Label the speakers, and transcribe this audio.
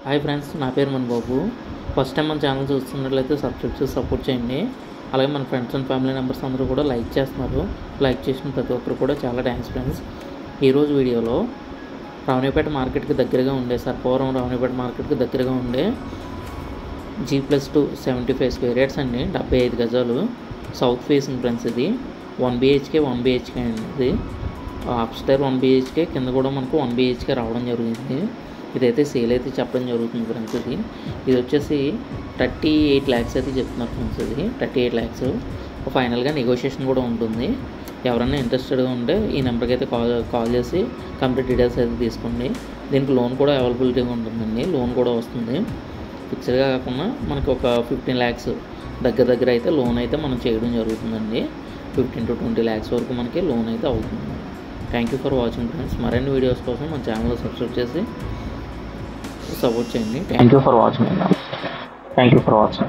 Speaker 1: Hi friends, నా పేరు Manibabu. First time మన ఛానల్ చూస్తున్నట్లయితే సబ్స్క్రైబ్ చేసి సపోర్ట్ చేయండి. అలాగే మన ఫ్రెండ్స్ అండ్ ఫ్యామిలీ మెంబర్స్ అందరూ కూడా లైక్ చేస్తున్నారు. లైక్ చేసిన ప్రతి ఒక్కరు కూడా చాలా థ్యాంక్స్ ఫ్రెండ్స్. ఈరోజు వీడియోలో రావునిపేట మార్కెట్కి దగ్గరగా ఉండే సర్పవరం రావునిపేట మార్కెట్కి దగ్గరగా ఉండే G+2 75 స్క్వేర్ యార్డ్స్ అండి, 75 గజాలు, సౌత్ ఫేసింగ్ ఫ్రెండ్స్. ఇది 1 BHK అండి. ఇది అప్స్టైర్ 1 BHK, కింద కూడా మనకు 1 BHK రావడం జరుగుతుంది. ఇదైతే సేల్ అయితే చెప్పడం జరుగుతుంది ఫ్రెండ్స్. ఇది వచ్చేసి 38 lakhs అయితే చెప్తున్నారు ఫ్రెండ్స్. ఇది 38 lakhs. ఫైనల్గా నెగోషియేషన్ కూడా ఉంటుంది. ఎవరైనా ఇంట్రెస్టెడ్గా ఉంటే ఈ నెంబర్కి అయితే కాల్ చేసి కంప్లీట్ డీటెయిల్స్ అయితే తీసుకోండి. దీనికి లోన్ కూడా అవైలబిలిటీగా ఉంటుందండి. లోన్ కూడా వస్తుంది. ఫిక్స్డ్గా కాకుండా మనకి ఒక 15 lakhs దగ్గర అయితే లోన్ అయితే మనం చేయడం జరుగుతుందండి. 15 to 20 lakhs వరకు మనకి లోన్ అయితే అవుతుంది. Thank you for watching friends. మరిన్ని వీడియోస్ కోసం మన ఛానల్ సబ్స్క్రైబ్ చేసి సపోర్ట్ చేయండి. Thank you for watching.